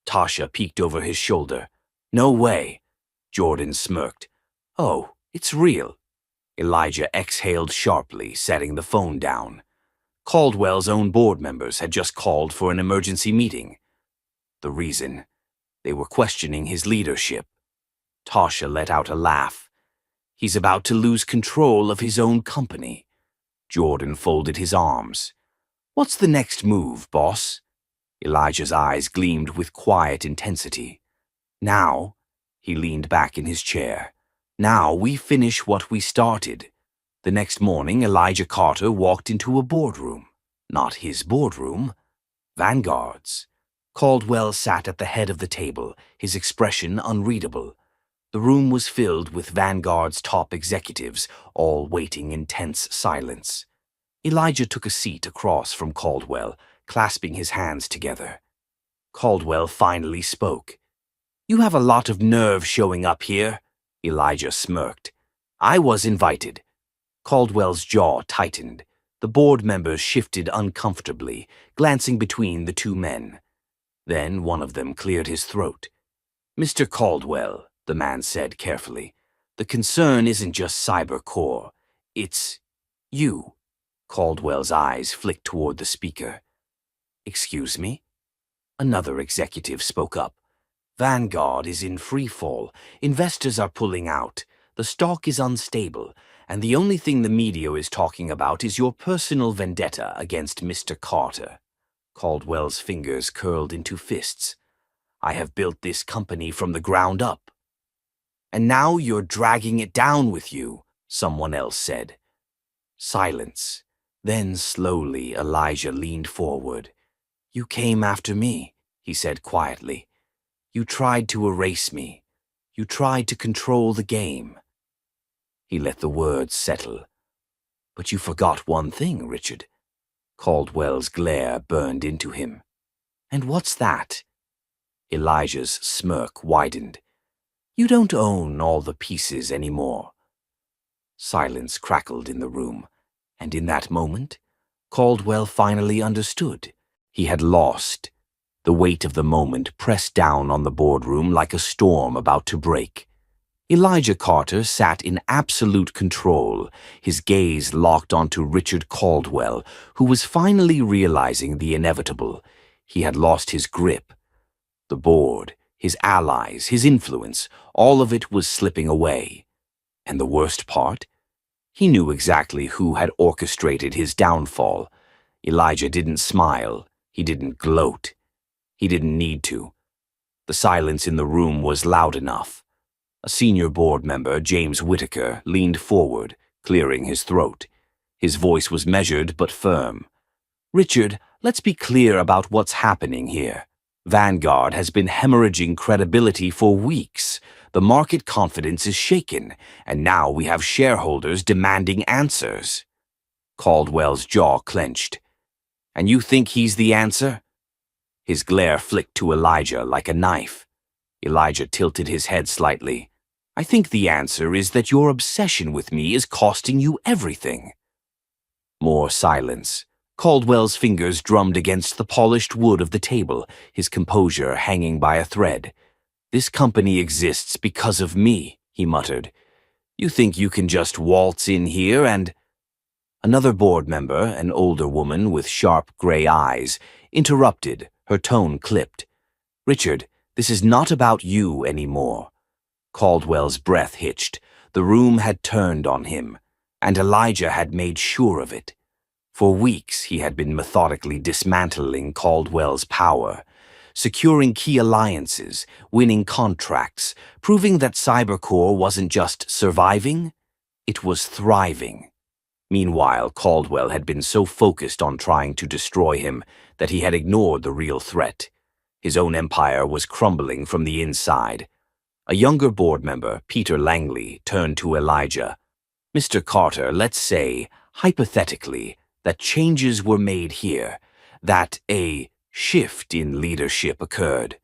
Tasha peeked over his shoulder. No way. Jordan smirked. Oh, it's real. Elijah exhaled sharply, setting the phone down. Caldwell's own board members had just called for an emergency meeting. The reason? They were questioning his leadership. Tasha let out a laugh. He's about to lose control of his own company. Jordan folded his arms. What's the next move, boss? Elijah's eyes gleamed with quiet intensity. Now, he leaned back in his chair. Now we finish what we started. The next morning, Elijah Carter walked into a boardroom. Not his boardroom. Vanguard's. Caldwell sat at the head of the table, his expression unreadable. The room was filled with Vanguard's top executives, all waiting in tense silence. Elijah took a seat across from Caldwell, clasping his hands together. Caldwell finally spoke. "You have a lot of nerve showing up here," Elijah smirked. "I was invited." Caldwell's jaw tightened. The board members shifted uncomfortably, glancing between the two men. Then one of them cleared his throat. "Mr. Caldwell," the man said carefully, "the concern isn't just CyberCore. It's you." Caldwell's eyes flicked toward the speaker. "Excuse me?" Another executive spoke up. "Vanguard is in free fall. Investors are pulling out. The stock is unstable, and the only thing the media is talking about is your personal vendetta against Mr. Carter." Caldwell's fingers curled into fists. "I have built this company from the ground up." "And now you're dragging it down with you," someone else said. Silence. Then slowly Elijah leaned forward. "You came after me," he said quietly. "You tried to erase me. You tried to control the game." He let the words settle. "But you forgot one thing, Richard." Caldwell's glare burned into him. "And what's that?" Elijah's smirk widened. "You don't own all the pieces anymore." Silence crackled in the room, and in that moment, Caldwell finally understood. He had lost. The weight of the moment pressed down on the boardroom like a storm about to break. Elijah Carter sat in absolute control, his gaze locked onto Richard Caldwell, who was finally realizing the inevitable. He had lost his grip. The board, his allies, his influence, all of it was slipping away. And the worst part? He knew exactly who had orchestrated his downfall. Elijah didn't smile. He didn't gloat. He didn't need to. The silence in the room was loud enough. A senior board member, James Whitaker, leaned forward, clearing his throat. His voice was measured but firm. "Richard, let's be clear about what's happening here. Vanguard has been hemorrhaging credibility for weeks. The market confidence is shaken, and now we have shareholders demanding answers." Caldwell's jaw clenched. "And you think he's the answer?" His glare flicked to Elijah like a knife. Elijah tilted his head slightly. "I think the answer is that your obsession with me is costing you everything." More silence. Caldwell's fingers drummed against the polished wood of the table, his composure hanging by a thread. "This company exists because of me," he muttered. "You think you can just waltz in here and—" Another board member, an older woman with sharp gray eyes, interrupted, her tone clipped. "Richard, this is not about you anymore." Caldwell's breath hitched. The room had turned on him, and Elijah had made sure of it. For weeks he had been methodically dismantling Caldwell's power, securing key alliances, winning contracts, proving that CyberCore wasn't just surviving, it was thriving. Meanwhile, Caldwell had been so focused on trying to destroy him that he had ignored the real threat. His own empire was crumbling from the inside. A younger board member, Peter Langley, turned to Elijah. "Mr. Carter, let's say, hypothetically, that changes were made here, that a shift in leadership occurred.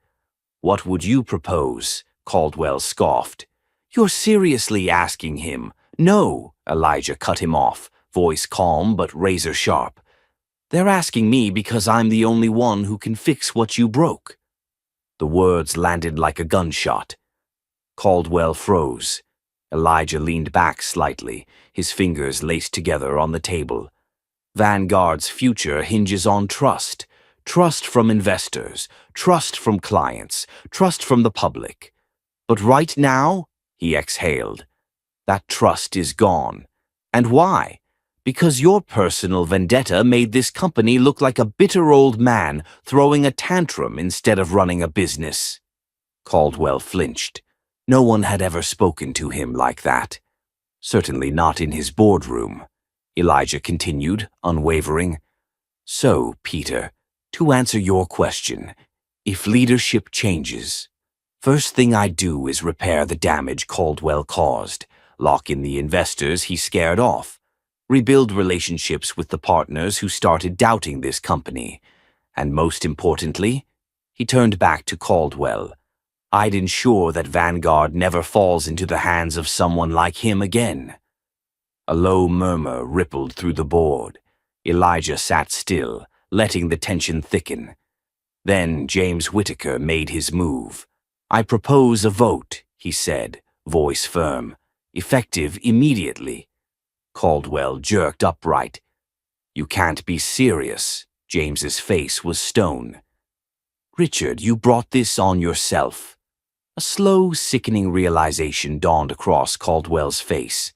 What would you propose?" Caldwell scoffed. "You're seriously asking him?" "No," Elijah cut him off, voice calm but razor sharp. "They're asking me because I'm the only one who can fix what you broke." The words landed like a gunshot. Caldwell froze. Elijah leaned back slightly, his fingers laced together on the table. Vanguard's future hinges on trust. Trust from investors, trust from clients, trust from the public. But right now, he exhaled, that trust is gone. And why? Because your personal vendetta made this company look like a bitter old man throwing a tantrum instead of running a business. Caldwell flinched. No one had ever spoken to him like that. Certainly not in his boardroom. Elijah continued, unwavering. "So, Peter, to answer your question, If leadership changes, first thing I do is repair the damage Caldwell caused, lock in the investors he scared off, rebuild relationships with the partners who started doubting this company, and most importantly, he turned back to Caldwell. I'd ensure that Vanguard never falls into the hands of someone like him again. A low murmur rippled through the board. Elijah sat still, letting the tension thicken. Then James Whitaker made his move. I propose a vote, he said, voice firm, effective immediately. Caldwell jerked upright. You can't be serious. James's face was stone. Richard, you brought this on yourself. A slow, sickening realization dawned across Caldwell's face.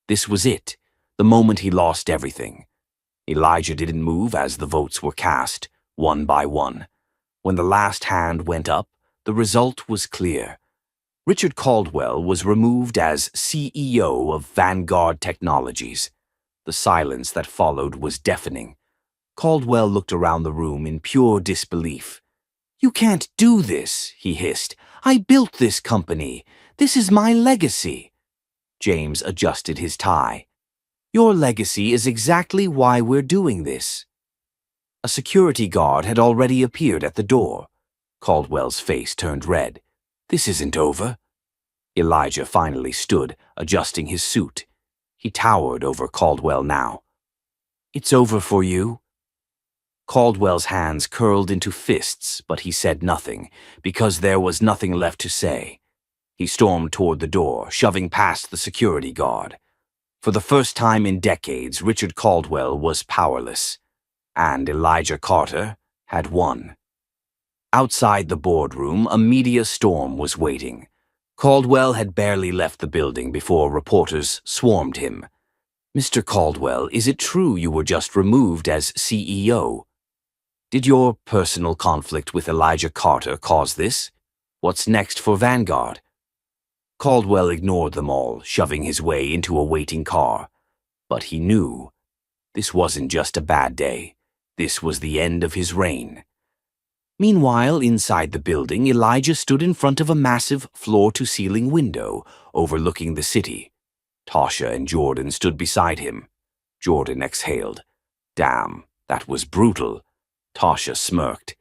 This was it, the moment he lost everything. Elijah didn't move as the votes were cast, one by one. When the last hand went up, the result was clear. Richard Caldwell was removed as CEO of Vanguard Technologies. The silence that followed was deafening. Caldwell looked around the room in pure disbelief. You can't do this, he hissed. I built this company. This is my legacy. James adjusted his tie. Your legacy is exactly why we're doing this. A security guard had already appeared at the door. Caldwell's face turned red. This isn't over. Elijah finally stood, adjusting his suit. He towered over Caldwell now. It's over for you? Caldwell's hands curled into fists, but he said nothing, because there was nothing left to say. He stormed toward the door, shoving past the security guard. For the first time in decades, Richard Caldwell was powerless, and Elijah Carter had won. Outside the boardroom, a media storm was waiting. Caldwell had barely left the building before reporters swarmed him. Mr. Caldwell, is it true you were just removed as CEO? Did your personal conflict with Elijah Carter cause this? What's next for Vanguard? Caldwell ignored them all, shoving his way into a waiting car. But he knew this wasn't just a bad day. This was the end of his reign. Meanwhile, inside the building, Elijah stood in front of a massive floor-to-ceiling window overlooking the city. Tasha and Jordan stood beside him. Jordan exhaled. Damn, that was brutal. Tasha smirked.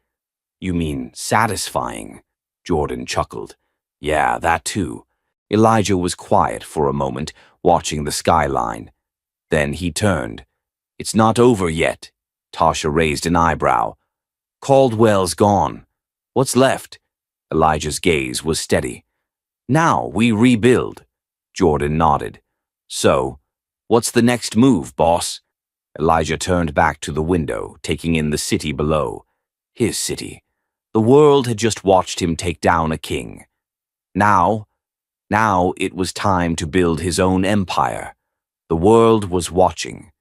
You mean satisfying? Jordan chuckled. Yeah, that too. Elijah was quiet for a moment, watching the skyline. Then he turned. It's not over yet. Tasha raised an eyebrow. Caldwell's gone. What's left? Elijah's gaze was steady. Now we rebuild. Jordan nodded. So, what's the next move, boss? Elijah turned back to the window, taking in the city below. His city. The world had just watched him take down a king. Now it was time to build his own empire. The world was watching.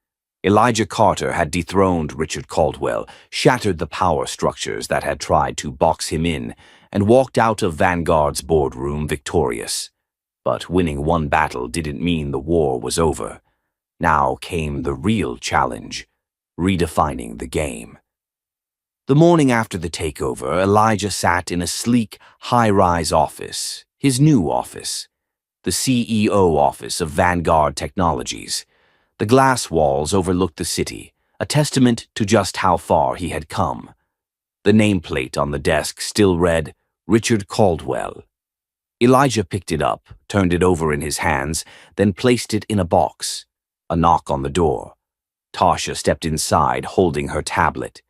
Elijah Carter had dethroned Richard Caldwell, shattered the power structures that had tried to box him in, and walked out of Vanguard's boardroom victorious. But winning one battle didn't mean the war was over. Now came the real challenge, redefining the game. The morning after the takeover, Elijah sat in a sleek, high-rise office, his new office, the CEO office of Vanguard Technologies. The glass walls overlooked the city, a testament to just how far he had come. The nameplate on the desk still read, Richard Caldwell. Elijah picked it up, turned it over in his hands, then placed it in a box. A knock on the door. Tasha stepped inside, holding her tablet.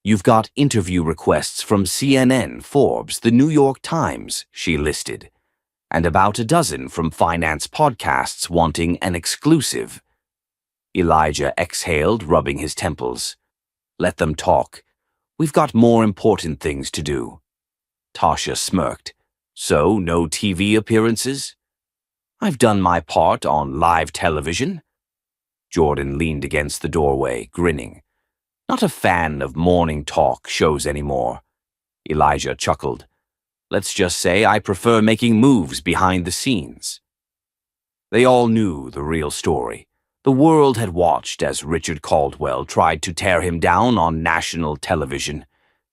You've got interview requests from CNN, Forbes, the New York Times, she listed, and about a dozen from finance podcasts wanting an exclusive. Elijah exhaled, rubbing his temples. Let them talk. We've got more important things to do. Tasha smirked. So, no TV appearances? I've done my part on live television. Jordan leaned against the doorway, grinning. Not a fan of morning talk shows anymore. Elijah chuckled. Let's just say I prefer making moves behind the scenes. They all knew the real story. The world had watched as Richard Caldwell tried to tear him down on national television,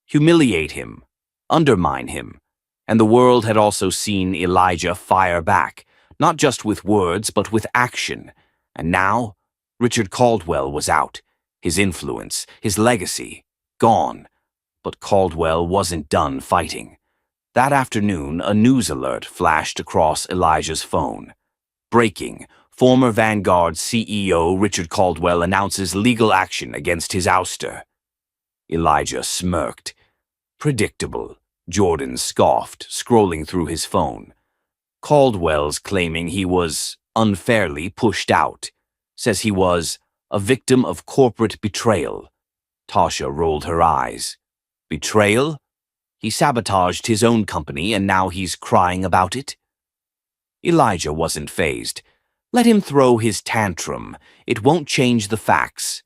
humiliate him, undermine him. And the world had also seen Elijah fire back, not just with words, but with action. And now, Richard Caldwell was out. His influence, his legacy, gone. But Caldwell wasn't done fighting. That afternoon, a news alert flashed across Elijah's phone. Breaking. Former Vanguard CEO Richard Caldwell announces legal action against his ouster. Elijah smirked. Predictable, Jordan scoffed, scrolling through his phone. Caldwell's claiming he was unfairly pushed out. Says he was a victim of corporate betrayal. Tasha rolled her eyes. Betrayal? He sabotaged his own company and now he's crying about it? Elijah wasn't fazed. Let him throw his tantrum. It won't change the facts.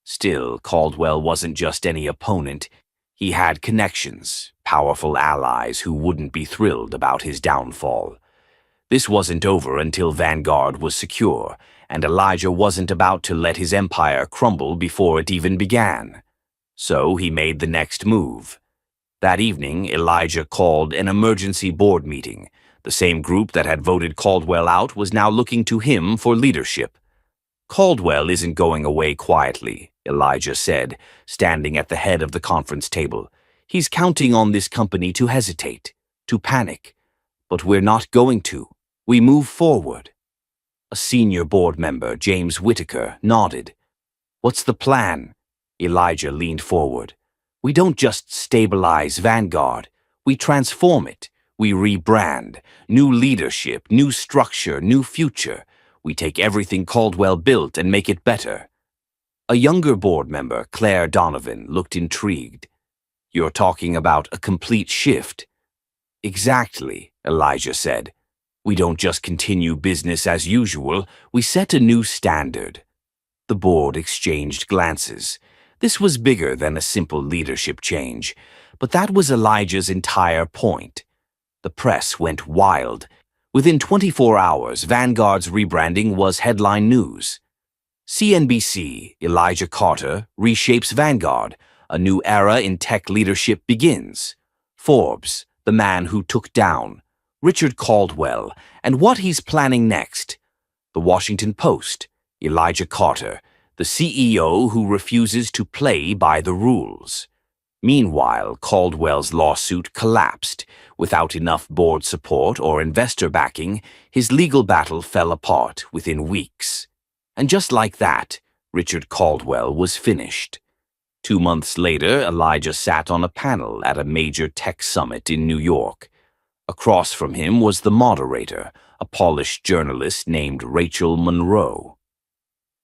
Still, Caldwell wasn't just any opponent. He had connections, powerful allies who wouldn't be thrilled about his downfall. This wasn't over until Vanguard was secure, and Elijah wasn't about to let his empire crumble before it even began. So he made the next move. That evening, Elijah called an emergency board meeting. The same group that had voted Caldwell out was now looking to him for leadership. Caldwell isn't going away quietly, Elijah said, standing at the head of the conference table. He's counting on this company to hesitate, to panic. But we're not going to. We move forward. A senior board member, James Whitaker, nodded. What's the plan? Elijah leaned forward. We don't just stabilize Vanguard. We transform it. We rebrand. New leadership, new structure, new future. We take everything Caldwell built and make it better. A younger board member, Claire Donovan, looked intrigued. You're talking about a complete shift. Exactly, Elijah said. We don't just continue business as usual, we set a new standard. The board exchanged glances. This was bigger than a simple leadership change, but that was Elijah's entire point. The press went wild. Within 24 hours, Vanguard's rebranding was headline news. CNBC, Elijah Carter, reshapes Vanguard. A new era in tech leadership begins. Forbes, the man who took down Richard Caldwell, and what he's planning next. The Washington Post, Elijah Carter, the CEO who refuses to play by the rules. Meanwhile, Caldwell's lawsuit collapsed. Without enough board support or investor backing, his legal battle fell apart within weeks. And just like that, Richard Caldwell was finished. 2 months later, Elijah sat on a panel at a major tech summit in New York. Across from him was the moderator, a polished journalist named Rachel Monroe.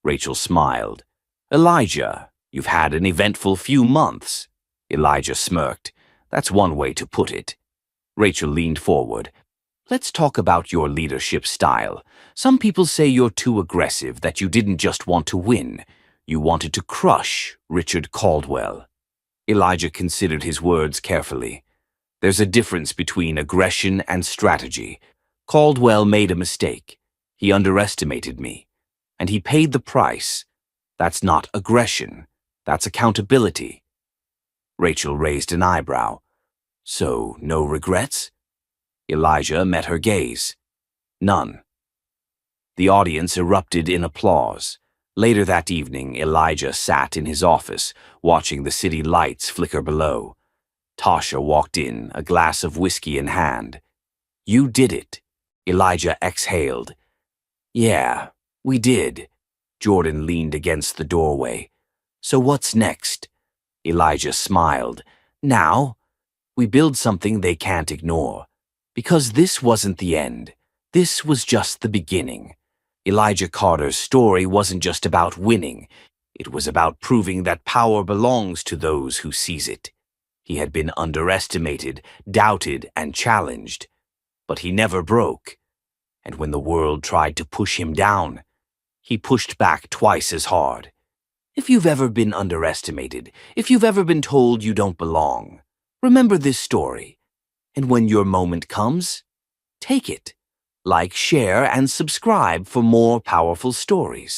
Rachel smiled. Elijah, you've had an eventful few months. Elijah smirked. That's one way to put it. Rachel leaned forward. Let's talk about your leadership style. Some people say you're too aggressive, that you didn't just want to win. You wanted to crush Richard Caldwell. Elijah considered his words carefully. There's a difference between aggression and strategy. Caldwell made a mistake. He underestimated me. And he paid the price. That's not aggression. That's accountability. Rachel raised an eyebrow. So, no regrets? Elijah met her gaze. None. The audience erupted in applause. Later that evening, Elijah sat in his office, watching the city lights flicker below. Tasha walked in, a glass of whiskey in hand. You did it. Elijah exhaled. Yeah, we did. Jordan leaned against the doorway. So what's next? Elijah smiled. Now, we build something they can't ignore. Because this wasn't the end. This was just the beginning. Elijah Carter's story wasn't just about winning. It was about proving that power belongs to those who seize it. He had been underestimated, doubted, and challenged. But he never broke. And when the world tried to push him down, he pushed back twice as hard. If you've ever been underestimated, if you've ever been told you don't belong, remember this story. And when your moment comes, take it. Like, share, and subscribe for more powerful stories.